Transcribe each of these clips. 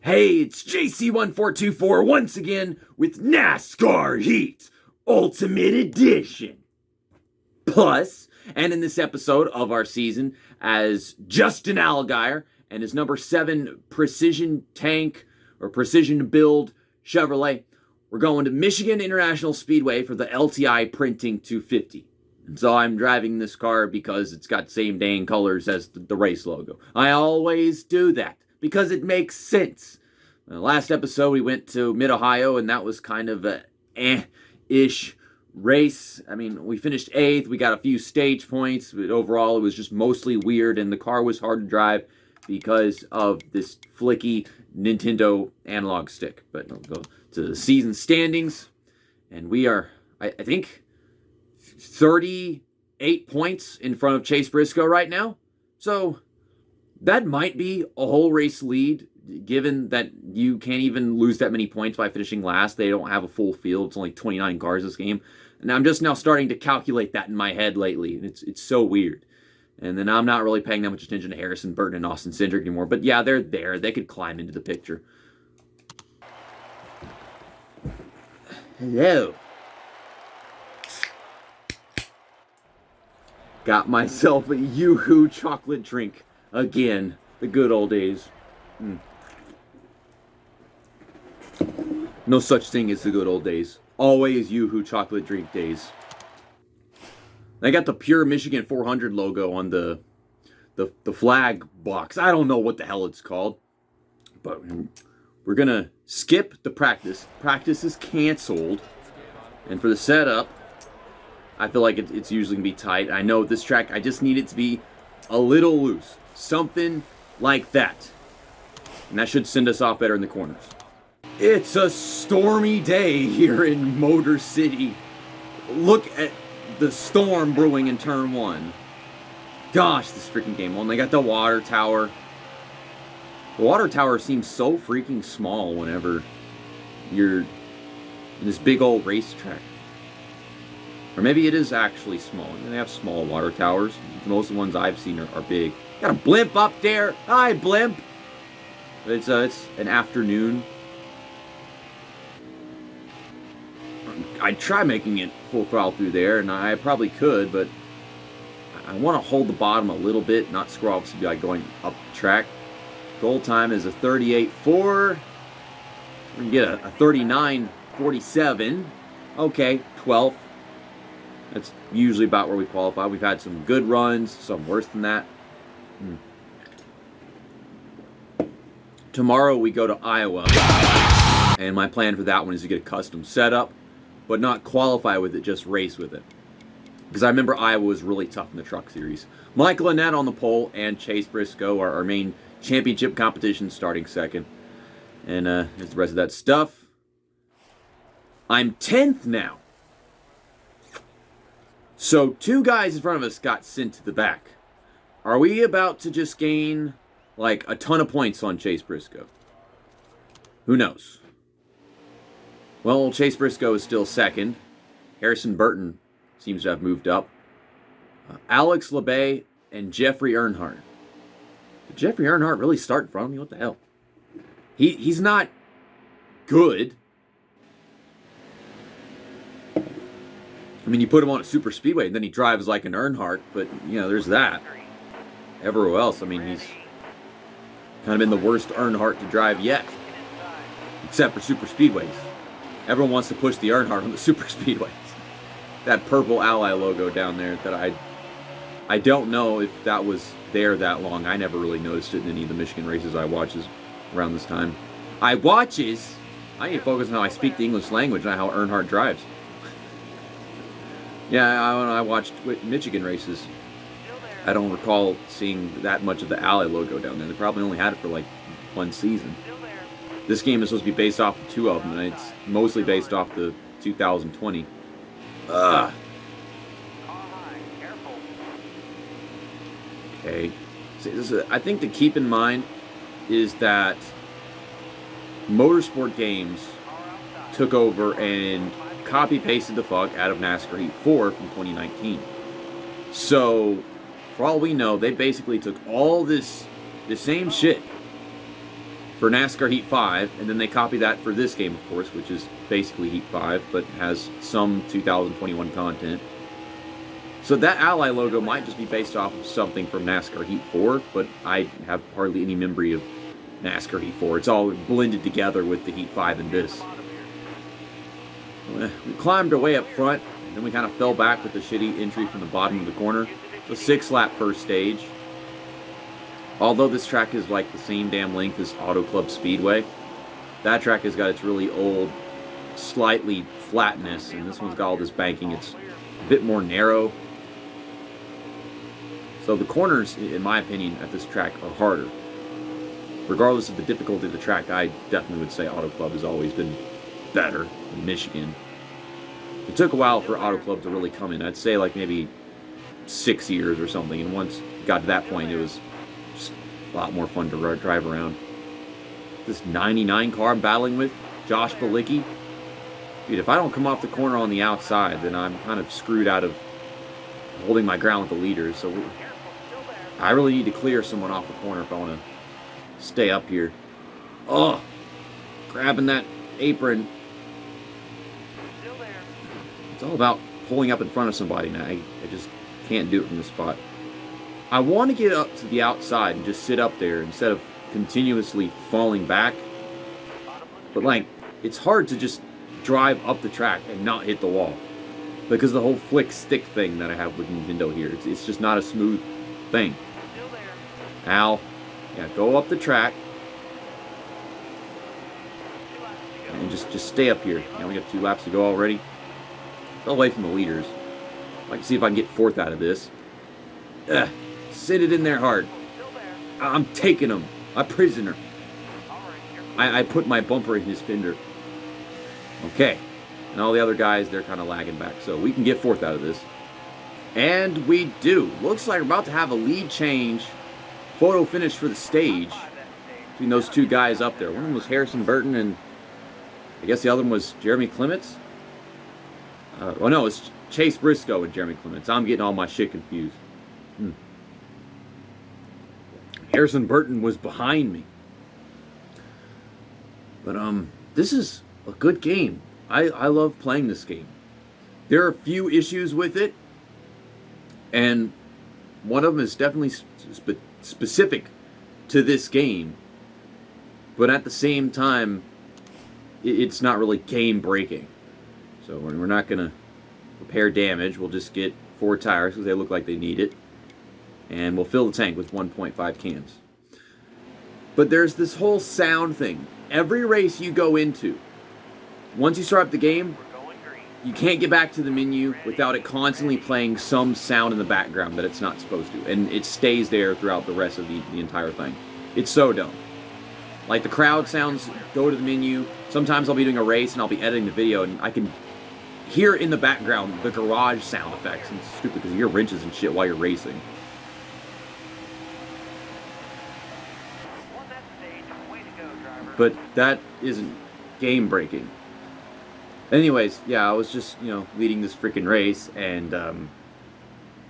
Hey, it's JC1424 once again with NASCAR Heat Ultimate Edition. Plus, and in this episode of our season, as Justin Allgaier and his number 7 precision tank or precision build Chevrolet, we're going to Michigan International Speedway for the LTI Printing 250. And so I'm driving this car because it's got the same dang colors as the race logo. I always do that because it makes sense. Last episode we went to Mid-Ohio and that was kind of a ish race. I mean, we finished 8th, we got a few stage points, but overall it was just mostly weird and the car was hard to drive because of this flicky Nintendo analog stick. But I'll go to the season standings, and we are, I think, 38 points in front of Chase Briscoe right now. So that might be a whole race lead, given that you can't even lose that many points by finishing last. They don't have a full field. It's only 29 cars this game. And I'm just now starting to calculate that in my head lately. And it's so weird. And then I'm not really paying that much attention to Harrison Burton and Austin Cindric anymore. But yeah, they're there. They could climb into the picture. Hello. Got myself a Yoo-Hoo chocolate drink again. The good old days. No such thing as the good old days. Always Yoo-Hoo chocolate drink days. They got the Pure Michigan 400 logo on the flag box. I don't know what the hell it's called. But we're going to skip the practice. Practice is canceled. And for the setup, I feel like it's usually going to be tight. I know this track, I just need it to be a little loose. Something like that. And that should send us off better in the corners. It's a stormy day here in Motor City. Look at the storm brewing in turn 1. Gosh, this freaking game. Well, they got the water tower. The water tower seems so freaking small whenever you're in this big old racetrack. Or maybe it is actually small. I mean, they have small water towers. Most of the ones I've seen are big. Got a blimp up there. Hi, blimp. It's an afternoon. I'd try making it full throttle through there, and I probably could, but I want to hold the bottom a little bit, not screw off, be like going up the track. Goal time is a 38.4. We're going to get a 39.47. Okay, 12th. That's usually about where we qualify. We've had some good runs, some worse than that. Tomorrow we go to Iowa, and my plan for that one is to get a custom setup, but not qualify with it, just race with it. Because I remember Iowa was really tough in the truck series. Michael Annett on the pole, and Chase Briscoe, our main championship competition, starting second. And there's the rest of that stuff. I'm 10th now. So 2 guys in front of us got sent to the back. Are we about to just gain like a ton of points on Chase Briscoe? Who knows? Well, Chase Briscoe is still second. Harrison Burton seems to have moved up. Alex LeBay and Jeffrey Earnhardt. Did Jeffrey Earnhardt really start in front of me? What the hell? He's not good. I mean, you put him on a super speedway, and then he drives like an Earnhardt, but, you know, there's that. Everywhere else, I mean, he's kind of been the worst Earnhardt to drive yet. Except for super speedways. Everyone wants to push the Earnhardt on the super speedways. That purple Ally logo down there that I don't know if that was there that long. I never really noticed it in any of the Michigan races I watches around this time. I need to focus on how I speak the English language, not how Earnhardt drives. Yeah, I watched Michigan races. I don't recall seeing that much of the Ally logo down there. They probably only had it for like 1 season. This game is supposed to be based off of 2 of them, and it's mostly based off the 2020. Okay. I think to keep in mind is that Motorsport Games took over and copy-pasted the fuck out of NASCAR Heat 4 from 2019. So, for all we know, they basically took all the same shit for NASCAR Heat 5, and then they copy that for this game, of course, which is basically Heat 5, but has some 2021 content. So that Allgaier logo might just be based off of something from NASCAR Heat 4, but I have hardly any memory of NASCAR Heat 4. It's all blended together with the Heat 5 and this. We climbed our way up front, and then we kind of fell back with the shitty entry from the bottom of the corner. It's a 6-lap first stage. Although this track is like the same damn length as Auto Club Speedway, that track has got its really old, slightly flatness, and this one's got all this banking. It's a bit more narrow. So the corners, in my opinion, at this track are harder. Regardless of the difficulty of the track, I definitely would say Auto Club has always been better than Michigan. It took a while for Auto Club to really come in. I'd say like maybe 6 years or something, and once it got to that point, it was just a lot more fun to drive around. This 99 car I'm battling with, Josh Balicki. Dude, if I don't come off the corner on the outside, then I'm kind of screwed out of holding my ground with the leaders. So I really need to clear someone off the corner if I want to stay up here. Oh, grabbing that apron. It's all about pulling up in front of somebody now. I just can't do it from this spot. I want to get up to the outside and just sit up there instead of continuously falling back. But like, it's hard to just drive up the track and not hit the wall, because the whole flick stick thing that I have with Nintendo here, it's just not a smooth thing. Ow. Yeah, go up the track. And just stay up here. Now we got 2 laps to go already. Fell away from the leaders. I'd like to see if I can get 4th out of this. Sit it in there hard. I'm taking him. A prisoner. I put my bumper in his fender. Okay. And all the other guys, they're kind of lagging back. So we can get 4th out of this. And we do. Looks like we're about to have a lead change. Photo finish for the stage. Between those 2 guys up there. One of them was Harrison Burton, and I guess the other one was Jeremy Clements. Well, no, it's Chase Briscoe and Jeremy Clements. I'm getting all my shit confused. Harrison Burton was behind me. But this is a good game. I love playing this game. There are a few issues with it, and one of them is definitely specific to this game. But at the same time, it's not really game breaking. So we're not going to repair damage. We'll just get 4 tires because they look like they need it. And we'll fill the tank with 1.5 cans. But there's this whole sound thing. Every race you go into, once you start up the game, you can't get back to the menu without it constantly playing some sound in the background that it's not supposed to. And it stays there throughout the rest of the entire thing. It's so dumb. Like the crowd sounds go to the menu. Sometimes I'll be doing a race and I'll be editing the video and I can hear in the background the garage sound effects. And it's stupid because you hear wrenches and shit while you're racing. But that isn't game breaking. Anyways, yeah, I was just, leading this freaking race and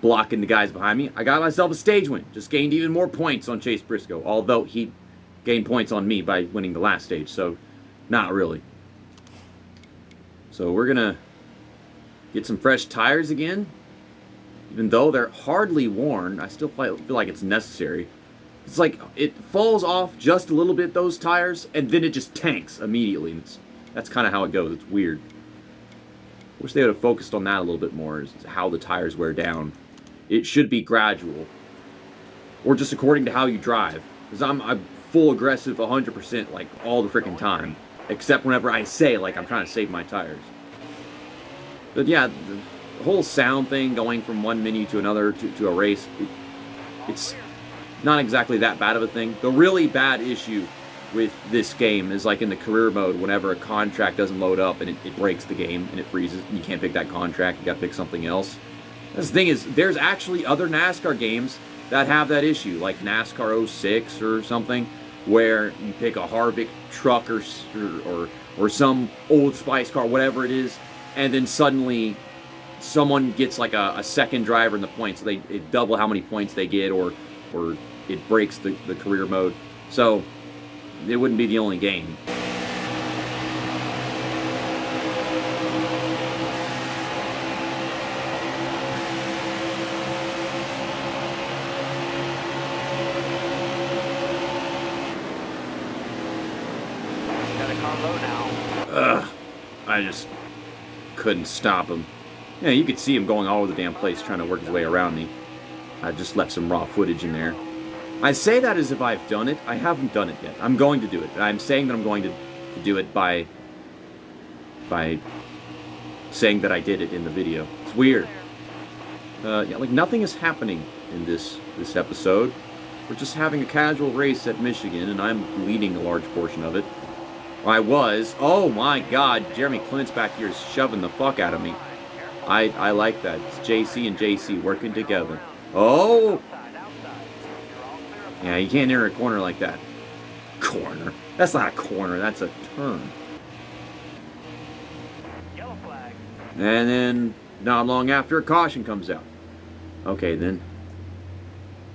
blocking the guys behind me. I got myself a stage win. Just gained even more points on Chase Briscoe, although he gained points on me by winning the last stage, so not really. So we're gonna get some fresh tires again. Even though they're hardly worn, I still feel like it's necessary. It's like it falls off just a little bit, those tires, and then it just tanks immediately. That's kind of how it goes. It's weird. Wish they would have focused on that a little bit more, is how the tires wear down. It should be gradual. Or just according to how you drive. Because I'm full aggressive 100% like all the freaking time. Except whenever I say like I'm trying to save my tires. But yeah, the whole sound thing going from one menu to another to a race, it's not exactly that bad of a thing. The really bad issue with this game is like in the career mode, whenever a contract doesn't load up and it breaks the game and it freezes, you can't pick that contract, you gotta pick something else. That's the thing is, there's actually other NASCAR games that have that issue, like NASCAR 06 or something, where you pick a Harvick truck or some Old Spice car, whatever it is, and then suddenly someone gets like a second driver in the points, so it double how many points they get, or it breaks the career mode. So it wouldn't be the only game. Ugh, I just couldn't stop him. Yeah, you could see him going all over the damn place trying to work his way around me. I just left some raw footage in there. I say that as if I've done it. I haven't done it yet. I'm going to do it. I'm saying that I'm going to do it by saying that I did it in the video. It's weird. Yeah, like nothing is happening in this episode. We're just having a casual race at Michigan, and I'm leading a large portion of it. I was. Oh my God, Jeremy Clinton's back here is shoving the fuck out of me. I like that. It's JC and JC working together. Oh! Yeah, you can't enter a corner like that. Corner? That's not a corner, that's a turn. And then, not long after, a caution comes out. Okay, then.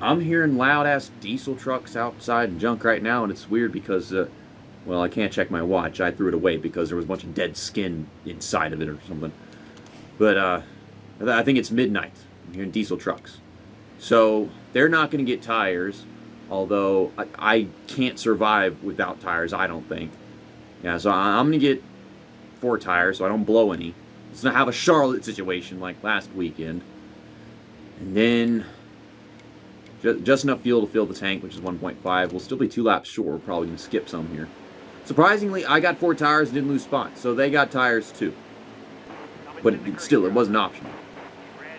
I'm hearing loud-ass diesel trucks outside and junk right now, and it's weird because, well, I can't check my watch. I threw it away because there was a bunch of dead skin inside of it or something. But, I think it's midnight. I'm hearing diesel trucks. So, they're not going to get tires, although I can't survive without tires, I don't think. Yeah, so I'm going to get 4 tires so I don't blow any. Let's not have a Charlotte situation like last weekend. And then, just enough fuel to fill the tank, which is 1.5. We'll still be 2 laps short. We're probably going to skip some here. Surprisingly, I got 4 tires and didn't lose spots, so they got tires too. But still, it wasn't optional.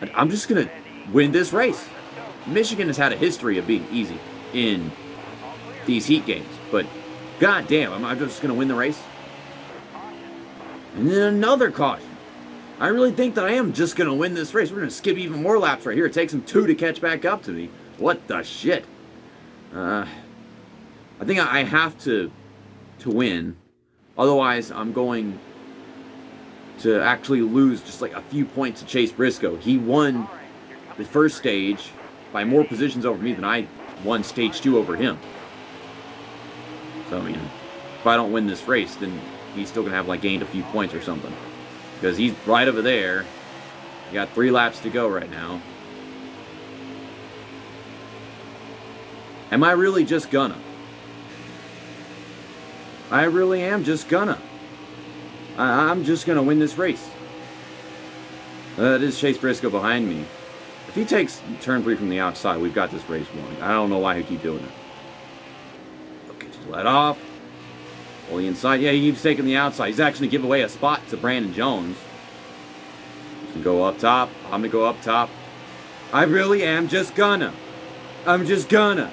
And I'm just going to win this race. Michigan has had a history of being easy in these heat games, but goddamn, I'm just going to win the race. And then another caution. I really think that I am just going to win this race. We're going to skip even more laps right here. It takes them 2 to catch back up to me. What the shit? I think I have to win. Otherwise, I'm going to actually lose just like a few points to Chase Briscoe. He won the first stage by more positions over me than I won stage 2 over him. So, I mean, if I don't win this race, then he's still going to have like gained a few points or something. Because he's right over there. You got 3 laps to go right now. Am I really just gonna? I really am just gonna. I'm just gonna win this race. That is Chase Briscoe behind me. If he takes turn 3 from the outside, we've got this race won. I don't know why he keep doing it. Okay, just let off. Pull the inside. Yeah, he keeps taking the outside. He's actually give away a spot to Brandon Jones. He's gonna go up top. I'm gonna go up top. I really am just gonna. I'm just gonna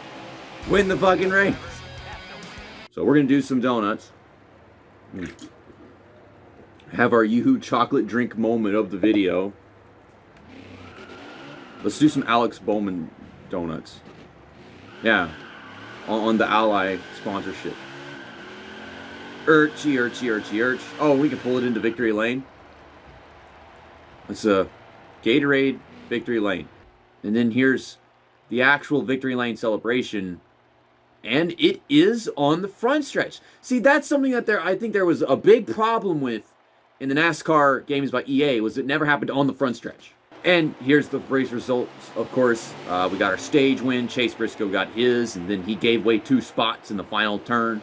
win the fucking race. So we're gonna do some donuts. Have our Yoo-hoo chocolate drink moment of the video. Let's do some Alex Bowman donuts. Yeah, on the Allgaier sponsorship. Urchy, urchy, urchy, urch. Oh, we can pull it into Victory Lane. It's a Gatorade Victory Lane. And then here's the actual Victory Lane celebration. And it is on the front stretch. See, that's something that I think there was a big problem with in the NASCAR games by EA, was it never happened on the front stretch. And here's the race results, of course. We got our stage win. Chase Briscoe got his, and then he gave away 2 spots in the final turn.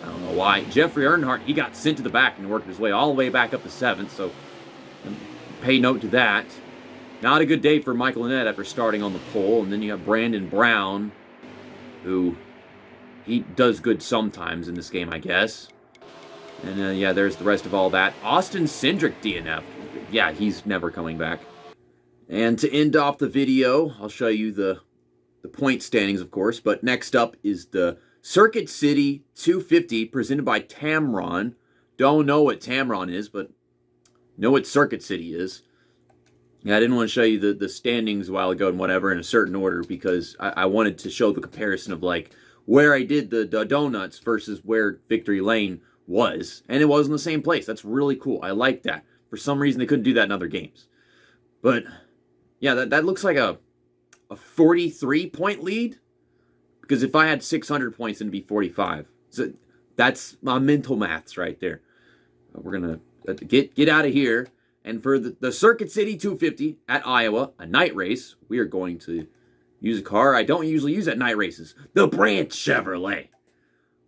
I don't know why. Jeffrey Earnhardt, he got sent to the back and worked his way all the way back up to 7th, so pay note to that. Not a good day for Michael Annett after starting on the pole. And then you have Brandon Brown, who he does good sometimes in this game, I guess. And yeah, there's the rest of all that. Austin Cindric DNF. Yeah, he's never coming back. And to end off the video, I'll show you the point standings, of course. But next up is the Circuit City 250 presented by Tamron. Don't know what Tamron is, but know what Circuit City is. Yeah, I didn't want to show you the standings a while ago and whatever in a certain order because I wanted to show the comparison of like where I did the donuts versus where Victory Lane was. And it was in the same place. That's really cool. I like that. For some reason, they couldn't do that in other games. But yeah, that looks like a 43-point lead. Because if I had 600 points, it'd be 45. So That's my mental maths right there. We're going to get out of here. And for the Circuit City 250 at Iowa, a night race, we are going to use a car I don't usually use at night races. The Branch Chevrolet.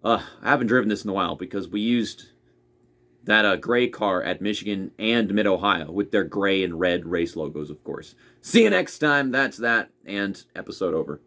I haven't driven this in a while because we used that gray car at Michigan and Mid-Ohio with their gray and red race logos, of course. See you next time. That's that, and episode over.